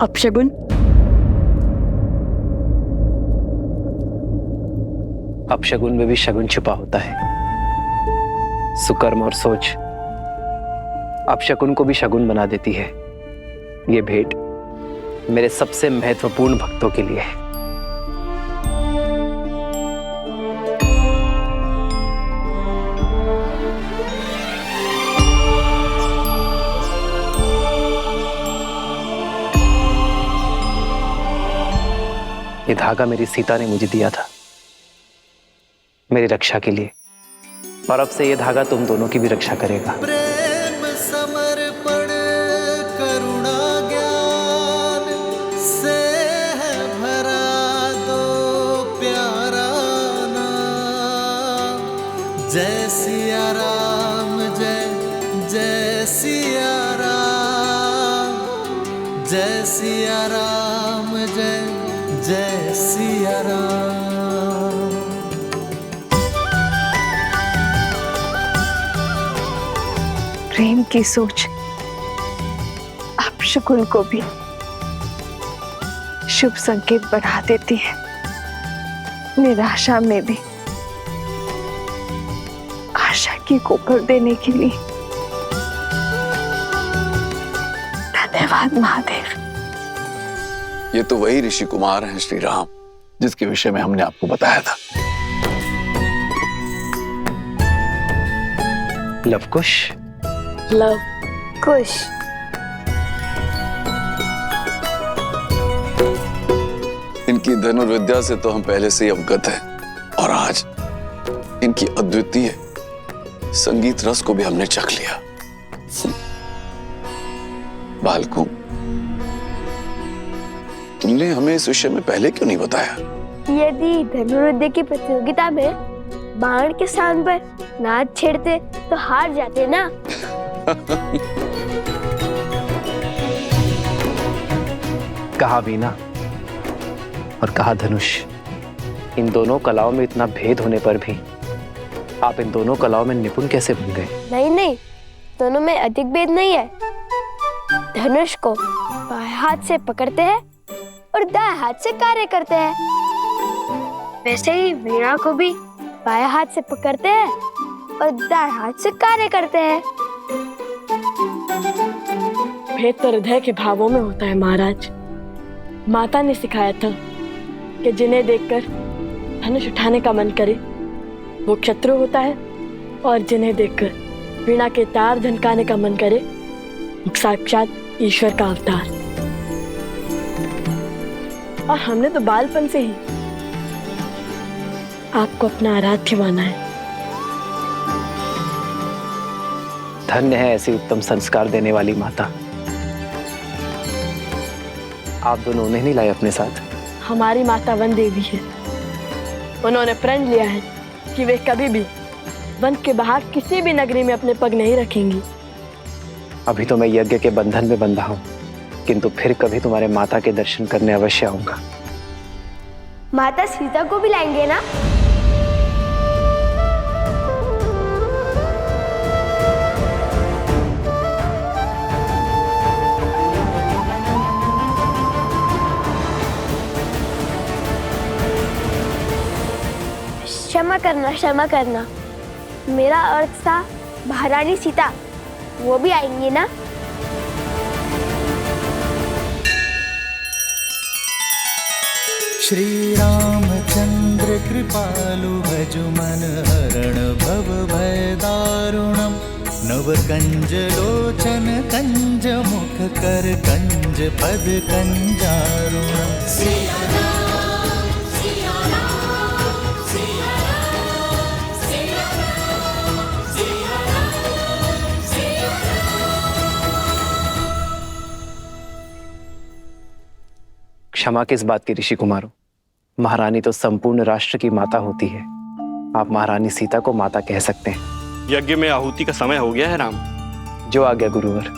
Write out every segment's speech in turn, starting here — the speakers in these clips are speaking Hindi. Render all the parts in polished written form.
अपशगुन? अपशगुन में भी शगुन छुपा होता है। सुकर्म और सोच अपशगुन को भी शगुन बना देती है। ये भेंट मेरे सबसे महत्वपूर्ण भक्तों के लिए है। ये धागा मेरी सीता ने मुझे दिया था मेरी रक्षा के लिए, और अब से ये धागा तुम दोनों की भी रक्षा करेगा। प्रेम समर्पण करुणा ज्ञान से है भरा दो प्यारा नाम। जय सिया राम, जय जय सिया राम, जय सिया राम, जय जय सिया राम। प्रेम की सोच अपशगुन को भी शुभ संकेत बढ़ा देती है। निराशा में भी आशा की कोपर देने के लिए धन्यवाद महादेव। ये तो वही ऋषि कुमार हैं श्री राम, जिसके विषय में हमने आपको बताया था। लवकुश, लव कुश। इनकी धनुर्विद्या से तो हम पहले से ही अवगत हैं, और आज इनकी अद्वितीय संगीत रस को भी हमने चख लिया। बालकों, तुमने हमें इस विषय में पहले क्यों नहीं बताया? यदि धनुर्विद्या की प्रतियोगिता में बाण के स्थान पर नाद छेड़ते तो हार जाते ना। कहा वीणा और कहा धनुष, इन दोनों कलाओं में इतना भेद होने पर भी आप इन दोनों कलाओं में निपुण कैसे बन गए? नहीं नहीं, दोनों में अधिक भेद नहीं है। धनुष को बाएं हाथ से पकड़ते हैं और दाएं हाथ से कार्य करते हैं। वैसे ही वीणा को भी बाएं हाथ से पकड़ते हैं और दाएं हाथ से कार्य करते हैं। भेद तो हृदय के भावों में होता है महाराज। माता ने सिखाया था कि जिन्हें देखकर धनुष उठाने का मन करे वो शत्रु होता है, और जिन्हें देखकर वीणा के तार झनकाने का मन करे वो साक्षात ईश्वर का अवतार। और हमने तो बालपन से ही आपको अपना आराध्य माना है। धन्य है ऐसी उत्तम संस्कार देने वाली माता। आप दोनों उन्हें नहीं लाए अपने साथ? हमारी माता वन देवी है। उन्होंने प्रण लिया है कि वे कभी भी वन के बाहर किसी भी नगरी में अपने पग नहीं रखेंगी। अभी तो मैं यज्ञ के बंधन में बंधा हूँ, किंतु फिर कभी तुम्हारे माता के दर्शन करने अवश्य आऊंगा। माता सीता को भी लाएंगे ना? क्षमा करना, मेरा अर्थ था महारानी सीता, वो भी आएंगी ना? श्री रामचंद्र कृपालु भजु मन हरण भव भय दारुणम। नव कंज लोचन कंज मुख कर कंज पद कंजारुणम। क्षमा किस बात की ऋषि कुमारों, महारानी तो संपूर्ण राष्ट्र की माता होती है। आप महारानी सीता को माता कह सकते हैं। यज्ञ में आहुति का समय हो गया है राम। जो आज्ञा गुरुवर।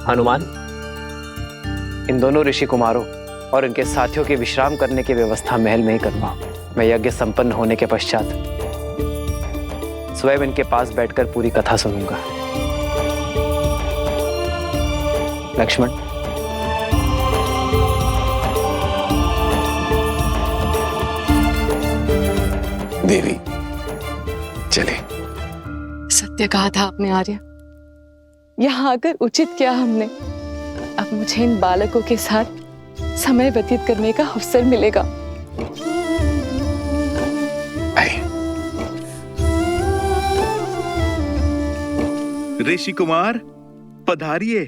हनुमान, इन दोनों ऋषि कुमारों और इनके साथियों के विश्राम करने की व्यवस्था महल में ही करवाओ। मैं यज्ञ संपन्न होने के पश्चात स्वयं इनके पास बैठकर पूरी कथा सुनूंगा। लक्ष्मण, देवी चले। सत्य कहा था आपने आर्य। यहाँ आकर उचित किया हमने। अब मुझे इन बालकों के साथ समय व्यतीत करने का अवसर मिलेगा। आइए। ऋषि कुमार पधारिए।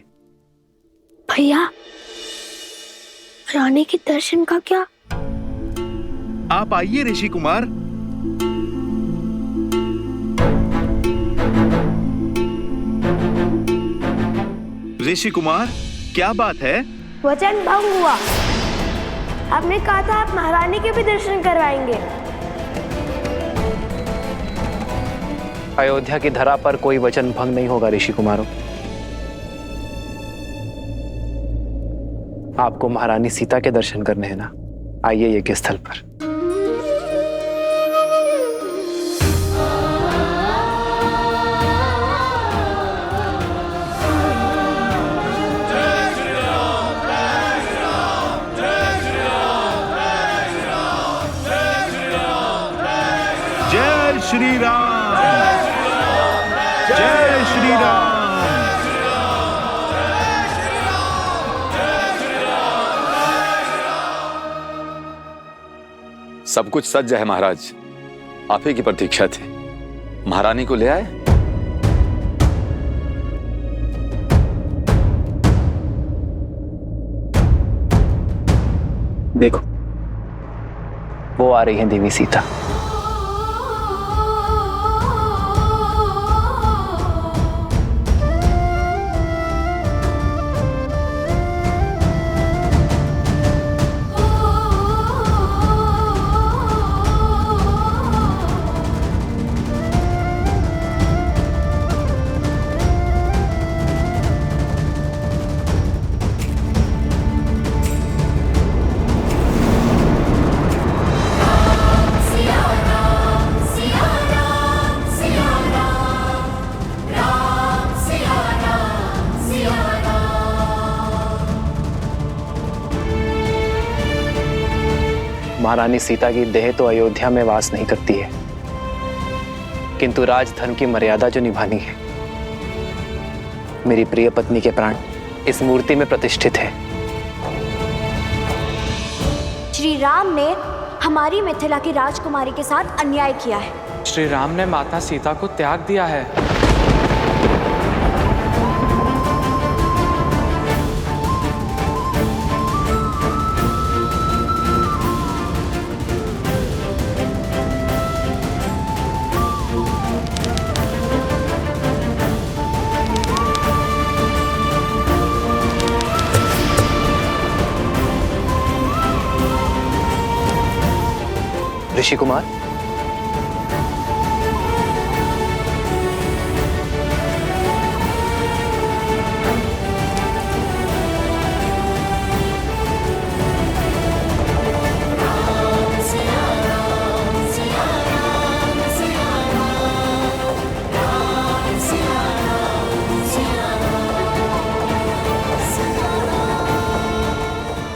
भैया, रानी के दर्शन का क्या? आप आइए ऋषि कुमार। ऋषि कुमार, क्या बात है? वचन भंग हुआ। आपने कहा था आप महारानी के भी दर्शन करवाएंगे। अयोध्या की धरा पर कोई वचन भंग नहीं होगा ऋषि कुमारों। आपको महारानी सीता के दर्शन करने हैं ना? आइए यज्ञ स्थल पर। जय श्री राम, जय श्री राम। सब कुछ सज्ज है महाराज। आप ही की प्रतीक्षा थी। महारानी को ले आए। देखो, वो आ रही है देवी सीता। महारानी सीता की देह तो अयोध्या में वास नहीं करती है, किंतु राजधर्म की मर्यादा जो निभानी है, मेरी प्रिय पत्नी के प्राण इस मूर्ति में प्रतिष्ठित है। श्री राम ने हमारी मिथिला की राजकुमारी के साथ अन्याय किया है। श्री राम ने माता सीता को त्याग दिया है। ऋषि कुमार,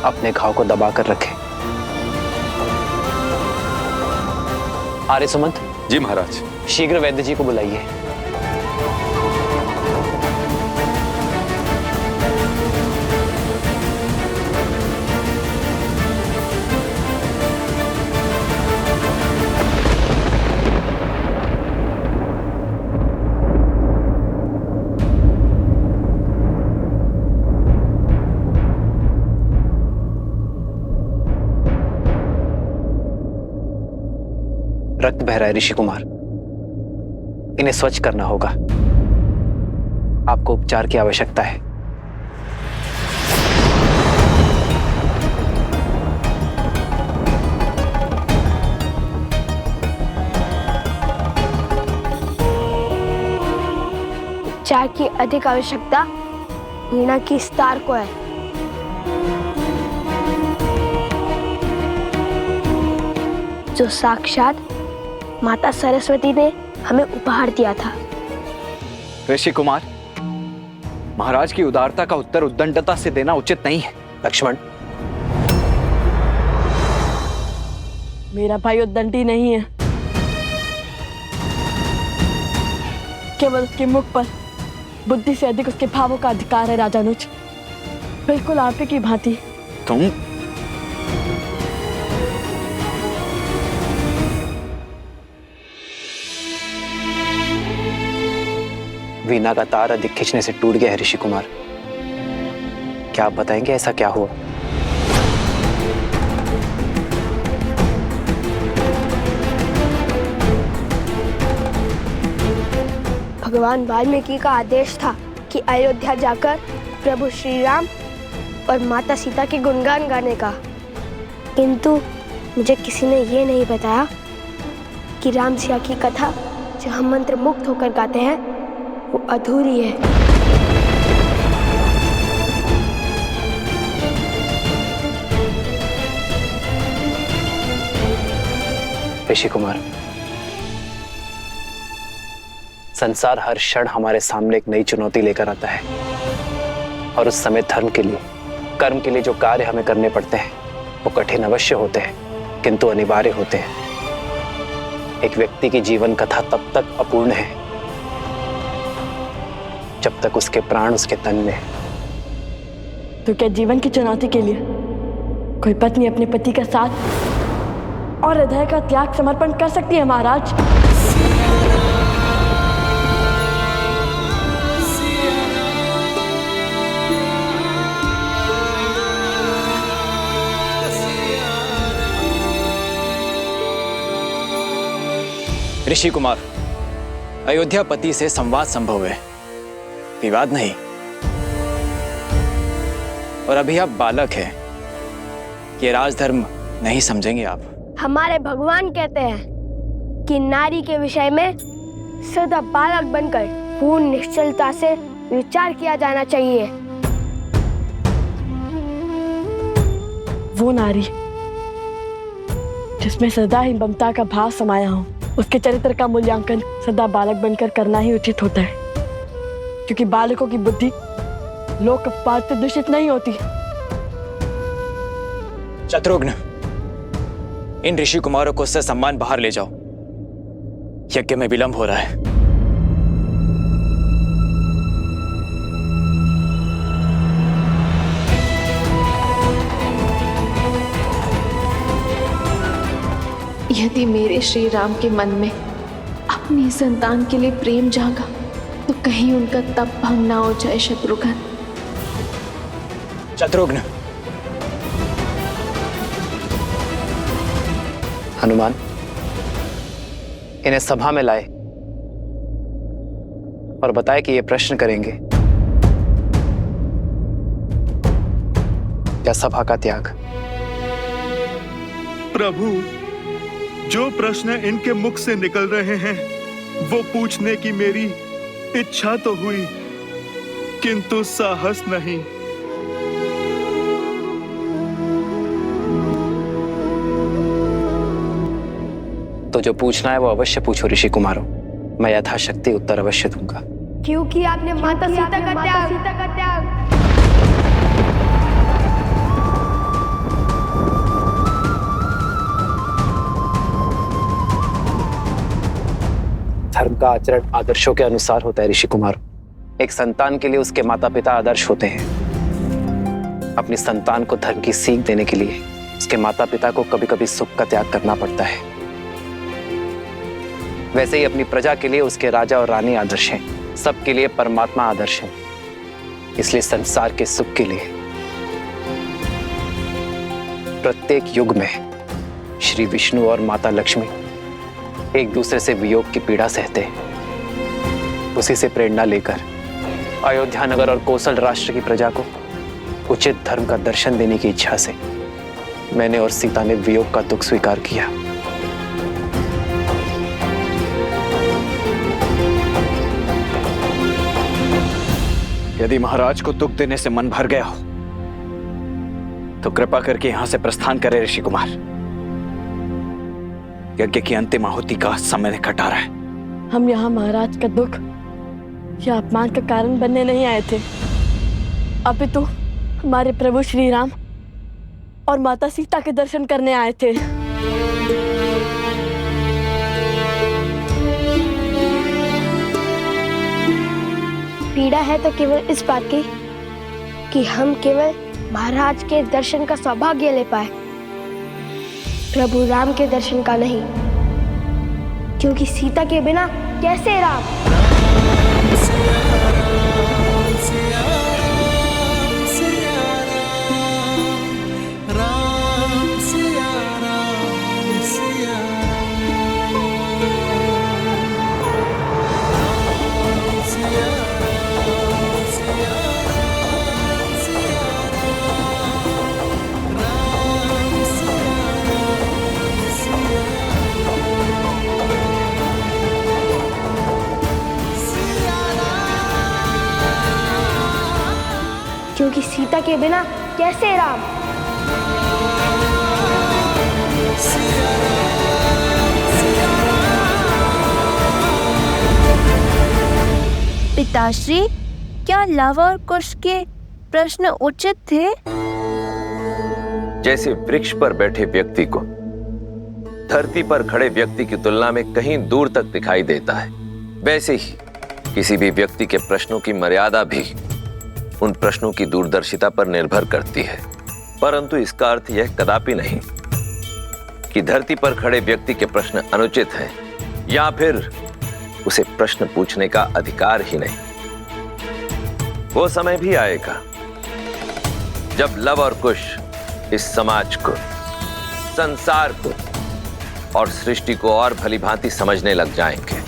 अपने घाव को दबा कर रखें। आर्य सुमंत। जी महाराज। शीघ्र वैद्य जी को बुलाइए। रक्त बह रहा है ऋषि कुमार, इन्हें स्वच्छ करना होगा। आपको उपचार की आवश्यकता है। उपचार की अधिक आवश्यकता वीणा की स्तार को है। जो साक्षात माता सरस्वती ने हमें उपहार दिया था। ऋषि कुमार, महाराज की उदारता का उत्तर उद्दंडता से देना उचित नहीं है। लक्ष्मण, मेरा भाई उद्दंडी नहीं है, केवल उसके मुख पर बुद्धि से अधिक उसके भावों का अधिकार है राजानुज। बिल्कुल आप ही की भांति। तुम वीणा का तार अधिक खींचने से टूट गया है ऋषि कुमार। क्या आप बताएंगे ऐसा क्या हुआ? भगवान वाल्मीकि का आदेश था कि अयोध्या जाकर प्रभु श्री राम और माता सीता के गुणगान गाने का, किंतु मुझे किसी ने ये नहीं बताया कि राम सिया की कथा जो हम मंत्र मुक्त होकर गाते हैं वो अधूरी है। ऋषि कुमार, संसार हर क्षण हमारे सामने एक नई चुनौती लेकर आता है और उस समय धर्म के लिए, कर्म के लिए जो कार्य हमें करने पड़ते हैं वो कठिन अवश्य होते हैं किंतु अनिवार्य होते हैं। एक व्यक्ति की जीवन कथा तब तक अपूर्ण है जब तक उसके प्राण उसके तन में। तो क्या जीवन की चुनौती के लिए कोई पत्नी अपने पति का साथ और हृदय का त्याग समर्पण कर सकती है महाराज? ऋषि कुमार, अयोध्यापति से संवाद संभव है, विवाद नहीं। और अभी आप बालक हैं, ये राजधर्म नहीं समझेंगे आप। हमारे भगवान कहते हैं कि नारी के विषय में सदा बालक बनकर पूर्ण निश्चलता से विचार किया जाना चाहिए। वो नारी जिसमें सदा ही ममता का भाव समाया हो, उसके चरित्र का मूल्यांकन सदा बालक बनकर करना ही उचित होता है, क्योंकि बालकों की बुद्धि लोक पाठ से दूषित नहीं होती। शत्रुघ्न, इन ऋषि कुमारों को ससम्मान बाहर ले जाओ, यज्ञ में विलंब हो रहा है। यदि मेरे श्री राम के मन में अपनी संतान के लिए प्रेम जागा तो कहीं उनका तप भंग ना हो जाए। शत्रुघ्न, शत्रुघ्न, हनुमान, इन्हें सभा में लाए और बताए कि ये प्रश्न करेंगे। क्या सभा का त्याग? प्रभु, जो प्रश्न इनके मुख से निकल रहे हैं वो पूछने की मेरी इच्छा तो हुई, किंतु साहस नहीं। तो जो पूछना है वो अवश्य पूछो ऋषि कुमारों, मैं यथाशक्ति उत्तर अवश्य दूंगा। क्योंकि आपने माता सीता का त्याग धर्म का आचरण आदर्शों के अनुसार होता है ऋषि कुमार। एक संतान के लिए उसके माता पिता आदर्श होते हैं। अपनी संतान को धर्म की सीख देने के लिए उसके माता पिता को कभी कभी सुख का त्याग करना पड़ता है। वैसे ही अपनी प्रजा के लिए उसके राजा और रानी आदर्श हैं, सबके लिए परमात्मा आदर्श है। इसलिए संसार के सुख के लिए प्रत्येक युग में श्री विष्णु और माता लक्ष्मी एक दूसरे से वियोग की पीड़ा सहते हैं। उसी से प्रेरणा लेकर अयोध्या नगर और कोसल राष्ट्र की प्रजा को उचित धर्म का दर्शन देने की इच्छा से मैंने और सीता ने वियोग का दुख स्वीकार किया। यदि महाराज को दुख देने से मन भर गया हो तो कृपा करके यहां से प्रस्थान करें ऋषि कुमार। यज्ञ की अंतिम आहुति का समय निकट आ रहा है। हम यहाँ महाराज का दुख या अपमान का कारण बनने नहीं आए थे, अपितु हमारे प्रभु श्री राम और माता सीता के दर्शन करने आए थे। पीड़ा है तो केवल इस बात की कि हम केवल महाराज के दर्शन का सौभाग्य ले पाए, प्रभु राम के दर्शन का नहीं, क्योंकि सीता के बिना कैसे राम। क्योंकि सीता के बिना कैसे राम। पिताश्री, क्या लव और कुश के प्रश्न उचित थे? जैसे वृक्ष पर बैठे व्यक्ति को धरती पर खड़े व्यक्ति की तुलना में कहीं दूर तक दिखाई देता है, वैसे ही किसी भी व्यक्ति के प्रश्नों की मर्यादा भी उन प्रश्नों की दूरदर्शिता पर निर्भर करती है। परंतु इसका अर्थ यह कदापि नहीं कि धरती पर खड़े व्यक्ति के प्रश्न अनुचित हैं या फिर उसे प्रश्न पूछने का अधिकार ही नहीं। वो समय भी आएगा जब लव और कुश इस समाज को, संसार को और सृष्टि को और भली भांति समझने लग जाएंगे।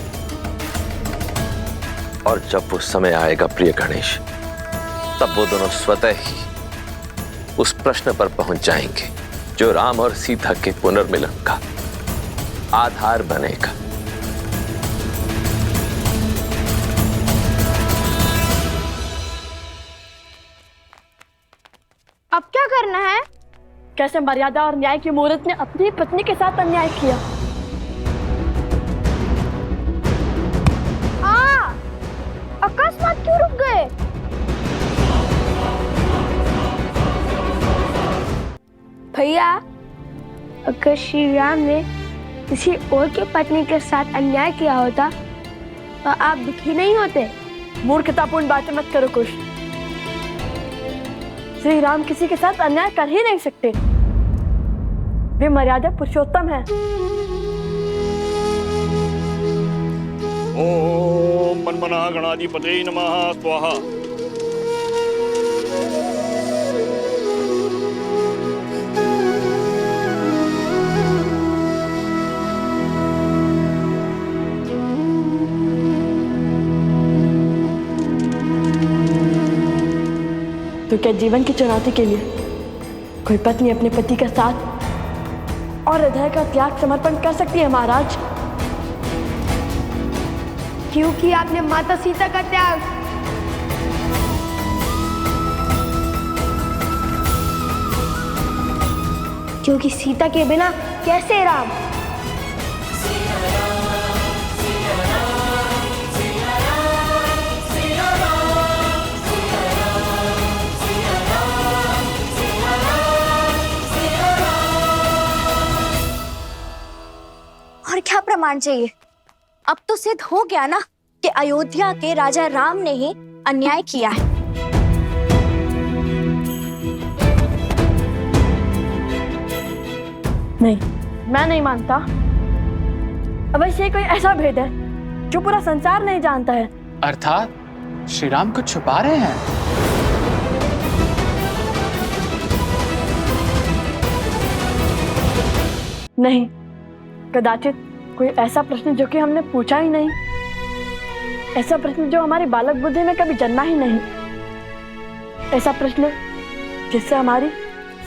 और जब वो समय आएगा प्रिय गणेश, तब वो दोनों स्वतः ही उस प्रश्न पर पहुंच जाएंगे जो राम और सीता के पुनर्मिलन का आधार बनेगा। अब क्या करना है? कैसे मर्यादा और न्याय की मूर्त ने अपनी पत्नी के साथ अन्याय किया। अकस्मात क्यों रुक गए? भैया, अगर श्री राम ने किसी और की पत्नी के साथ अन्याय किया होता तो आप दुखी नहीं होते। मूर्खतापूर्ण बातें मत करो कुश। श्री राम किसी के साथ अन्याय कर ही नहीं सकते। वे मर्यादा पुरुषोत्तम हैं। ओम मनमना गणाधिपते नमः स्वाहा। तो क्या जीवन की चुनौती के लिए कोई पत्नी अपने पति का साथ और हृदय का त्याग समर्पण कर सकती है महाराज? क्योंकि आपने माता सीता का त्याग। क्योंकि सीता के बिना कैसे राम। और क्या प्रमाण चाहिए? अब तो सिद्ध हो गया ना कि अयोध्या के राजा राम ने ही अन्याय किया है। नहीं, मैं नहीं मानता। अवश्य ये कोई ऐसा भेद है जो पूरा संसार नहीं जानता है। अर्थात श्री राम कुछ छुपा रहे हैं। नहीं, कदाचित कोई ऐसा प्रश्न जो कि हमने पूछा ही नहीं, ऐसा प्रश्न जो हमारी बालक बुद्धि में कभी जन्मा ही नहीं, ऐसा प्रश्न जिससे हमारी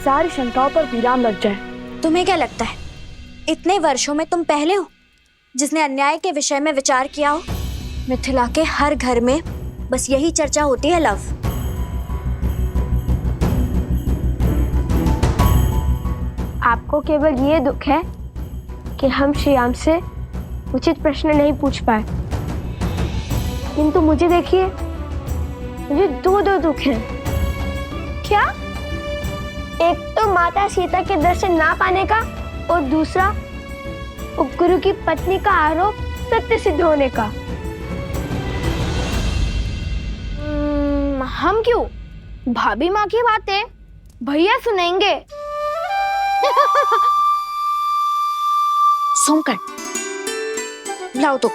सारी शंकाओं पर विराम लग जाए। तुम्हें क्या लगता है इतने वर्षों में तुम पहले हो जिसने अन्याय के विषय में विचार किया हो? मिथिला के हर घर में बस यही चर्चा होती है लव। आपको केवल ये दुख है कि हम श्री राम से उचित प्रश्न नहीं पूछ पाए, किंतु मुझे देखिए, मुझे दो दुख हैं। क्या? एक तो माता सीता के दर्शन ना पाने का और दूसरा गुरु की पत्नी का आरोप सत्य सिद्ध होने का। हम क्यों? भाभी माँ की बातें भैया सुनेंगे। सोमकर, लाओ तो।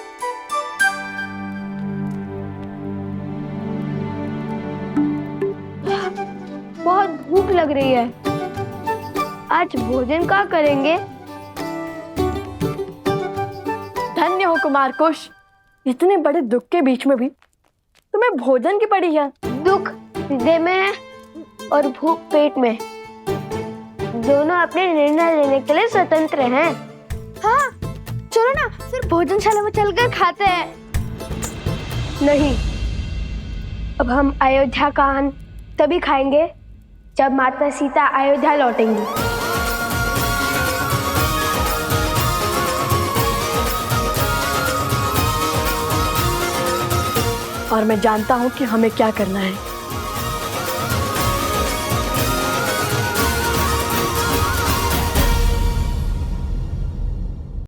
बहुत भूख लग रही है, आज भोजन क्या करेंगे? धन्य हो कुमार कुश, इतने बड़े दुख के बीच में भी तुम्हें भोजन की पड़ी है। दुख हृदय में है और भूख पेट में। दोनों अपने निर्णय लेने के लिए स्वतंत्र हैं। हाँ, चलो ना फिर भोजनशाला में चलकर खाते हैं। नहीं, अब हम अयोध्या का अन्न तभी खाएंगे जब माता सीता अयोध्या लौटेंगी। और मैं जानता हूँ कि हमें क्या करना है।